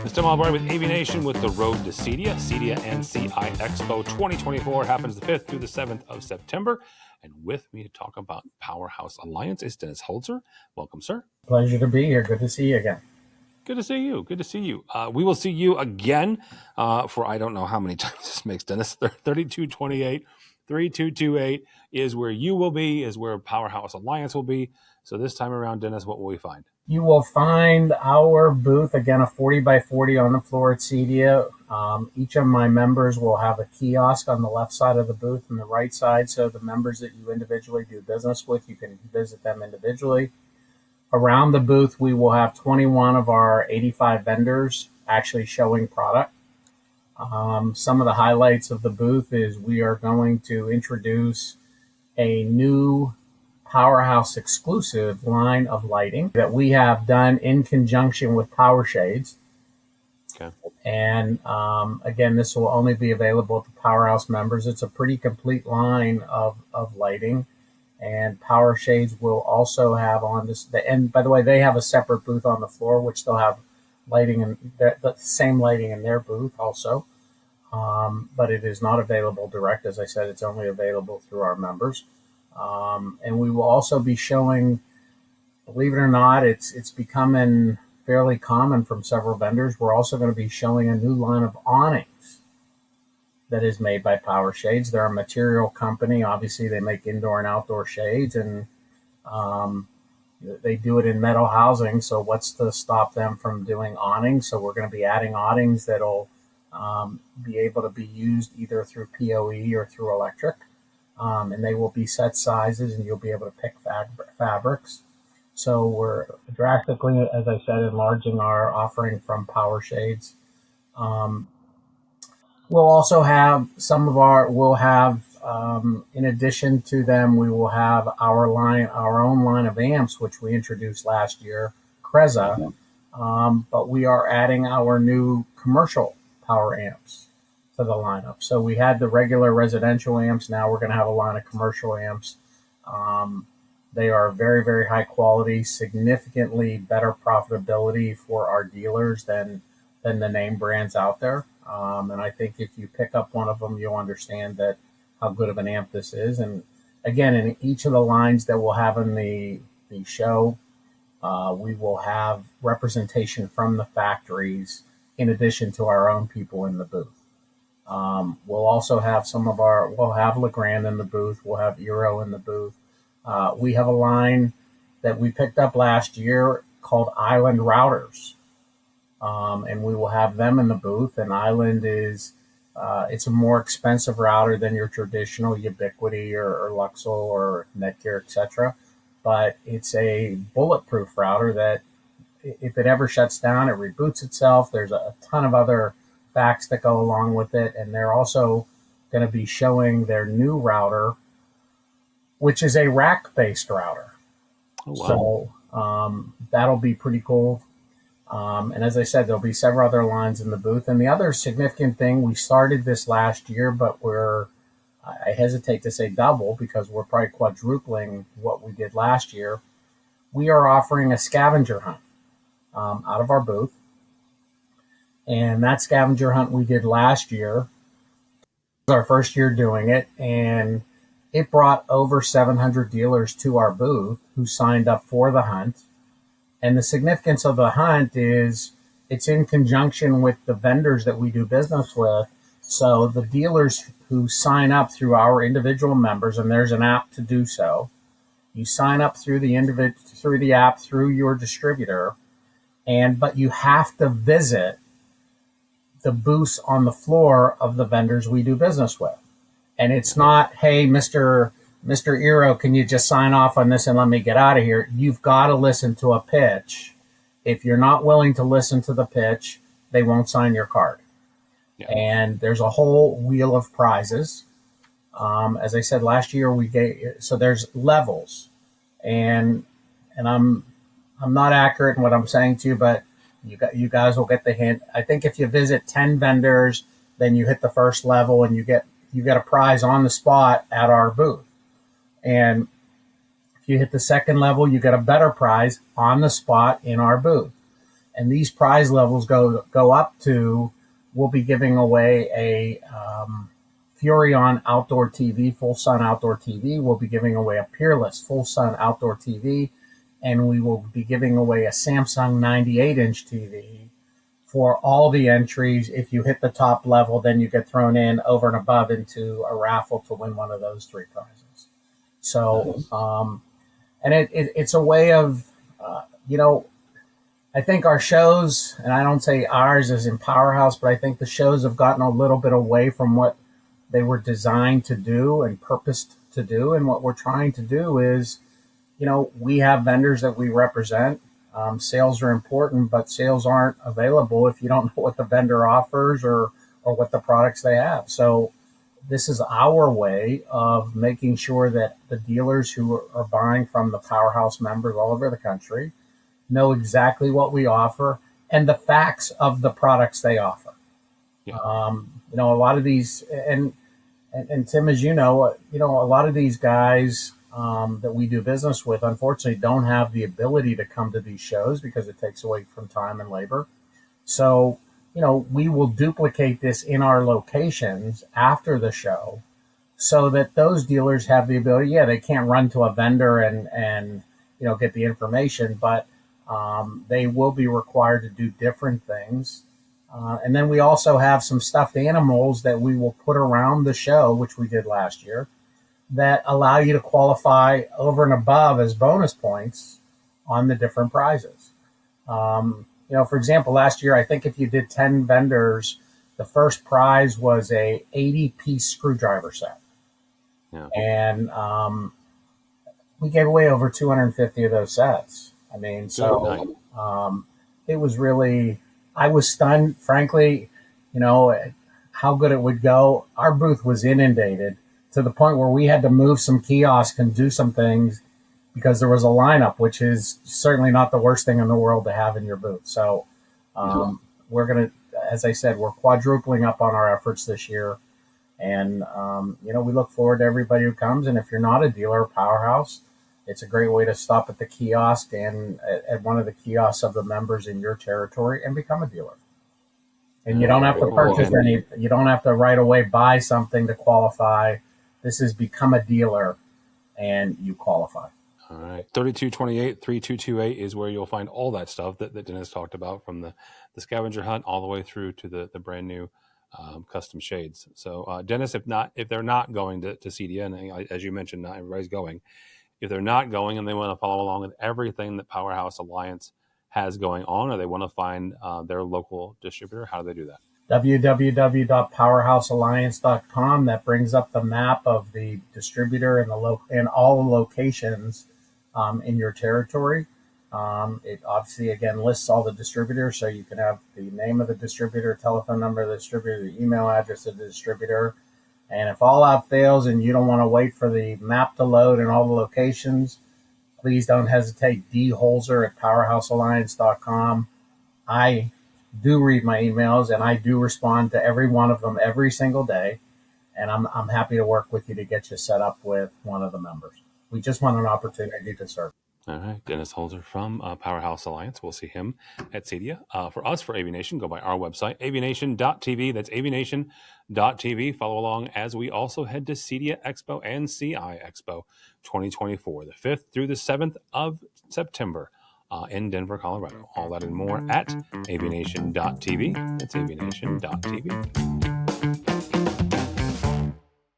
Still on board with AVNation with the road to CEDIA NCI Expo 2024 happens the 5th through the 7th of September. And with me to talk about Powerhouse Alliance is Dennis Holzer. Welcome, sir. Pleasure to be here. Good to see you again. Good to see you. Good to see you. We will see you again for I don't know how many times this makes, Dennis. 3228, 3228 is where you will be, is where Powerhouse Alliance will be. So this time around, Dennis, what will we find? You will find our booth, again, a 40 by 40 on the floor at CEDIA. Each of my members will have a kiosk on the left side of the booth and the right side. So the members that you individually do business with, you can visit them individually. Around the booth, we will have 21 of our 85 vendors actually showing product. Some of the highlights of the booth is we are going to introduce a new Powerhouse exclusive line of lighting that we have done in conjunction with Power Shades. Okay. And again, this will only be available to Powerhouse members. It's a pretty complete line of lighting. And Power Shades will also have on this. And by the way, they have a separate booth on the floor, which they'll have lighting and the same lighting in their booth also. But it is not available direct. As I said, it's only available through our members. And we will also be showing, believe it or not, it's becoming fairly common from several vendors. We're also going to be showing a new line of awnings that is made by Power Shades. They're a material company. Obviously, they make indoor and outdoor shades, and they do it in metal housing. So what's to stop them from doing awnings? So we're going to be adding awnings that'll be able to be used either through PoE or through electric. And they will be set sizes, and you'll be able to pick fabrics. So we're drastically, as I said, enlarging our offering from Power Shades. We'll also have in addition to them, we will have our own line of amps, which we introduced last year, Creza. But we are adding our new commercial power amps to the lineup. So we had the regular residential amps. Now we're going to have a line of commercial amps. They are very, very high quality, significantly better profitability for our dealers than the name brands out there. And I think if you pick up one of them, you'll understand how good of an amp this is. And again, in each of the lines that we'll have in the show, we will have representation from the factories in addition to our own people in the booth. We'll also have we'll have Legrand in the booth. We'll have Eero in the booth. We have a line that we picked up last year called Island Routers. And we will have them in the booth. And Island it's a more expensive router than your traditional Ubiquiti or Luxel or Netgear, etc. But it's a bulletproof router that if it ever shuts down, it reboots itself. There's a ton of other facts that go along with it, and they're also going to be showing their new router, which is a rack-based router. Oh, wow. So that'll be pretty cool. And as I said, there'll be several other lines in the booth. And the other significant thing, we started this last year, but I hesitate to say double because we're probably quadrupling what we did last year. We are offering a scavenger hunt out of our booth. And that scavenger hunt we did last year. It was our first year doing it, and it brought over 700 dealers to our booth who signed up for the hunt. And the significance of the hunt is it's in conjunction with the vendors that we do business with. So the dealers who sign up through our individual members, and there's an app to do so, you sign up through the app through your distributor, but you have to visit the booths on the floor of the vendors we do business with. And it's not, hey, Mr. Eero, can you just sign off on this and let me get out of here? You've got to listen to a pitch. If you're not willing to listen to the pitch, they won't sign your card. Yeah. And there's a whole wheel of prizes. As I said, last year so there's levels. And I'm not accurate in what I'm saying to you, but you guys will get the hint. I think if you visit 10 vendors, then you hit the first level and you get a prize on the spot at our booth. And if you hit the second level, you get a better prize on the spot in our booth. And these prize levels go up to, we'll be giving away a Furion outdoor TV, full sun outdoor TV. We'll be giving away a Peerless full sun outdoor TV, and we will be giving away a Samsung 98-inch TV for all the entries. If you hit the top level, then you get thrown in over and above into a raffle to win one of those three prizes. So, Nice. And it's a way of, I think our shows, and I don't say ours as in Powerhouse, but I think the shows have gotten a little bit away from what they were designed to do and purposed to do. And what we're trying to do is, we have vendors that we represent. Sales are important, but sales aren't available if you don't know what the vendor offers or what the products they have. So this is our way of making sure that the dealers who are buying from the Powerhouse members all over the country know exactly what we offer and the facts of the products they offer. Yeah. A lot of these, and Tim, as a lot of these guys that we do business with, unfortunately, don't have the ability to come to these shows because it takes away from time and labor. So, we will duplicate this in our locations after the show so that those dealers have the ability. Yeah, they can't run to a vendor and get the information, but they will be required to do different things. And then we also have some stuffed animals that we will put around the show, which we did last year, that allow you to qualify over and above as bonus points on the different prizes. For example, last year, I think if you did 10 vendors, the first prize was a 80-piece screwdriver set. Yeah. And we gave away over 250 of those sets. I mean, it was really, I was stunned, frankly, how good it would go. Our booth was inundated to the point where we had to move some kiosks and do some things because there was a lineup, which is certainly not the worst thing in the world to have in your booth. So we're going to, as I said, we're quadrupling up on our efforts this year. And, we look forward to everybody who comes. And if you're not a dealer, Powerhouse, it's a great way to stop at the kiosk and at one of the kiosks of the members in your territory and become a dealer. And you don't have to purchase you don't have to right away buy something to qualify. This is become a dealer and you qualify. All right. 3228, 3228 is where you'll find all that stuff that Dennis talked about, from the scavenger hunt all the way through to the brand new custom shades. So Dennis, if they're not going to CEDIA, and as you mentioned, not everybody's going. If they're not going and they want to follow along with everything that Powerhouse Alliance has going on, or they want to find their local distributor, how do they do that? www.powerhousealliance.com. That brings up the map of the distributor and all the locations in your territory. It obviously, again, lists all the distributors, so you can have the name of the distributor, telephone number of the distributor, the email address of the distributor. And if all out fails and you don't want to wait for the map to load and all the locations, please don't hesitate. Holzer at powerhousealliance.com. I do read my emails and I do respond to every one of them every single day. And I'm happy to work with you to get you set up with one of the members. We just want an opportunity to serve. All right, Dennis Holzer from Powerhouse Alliance. We'll see him at CEDIA. For us, for AVNation, go by our website, avnation.tv. That's avnation.tv. Follow along as we also head to CEDIA Expo and CI Expo 2024, the 5th through the 7th of September in Denver, Colorado. All that and more at avnation.tv. That's avnation.tv.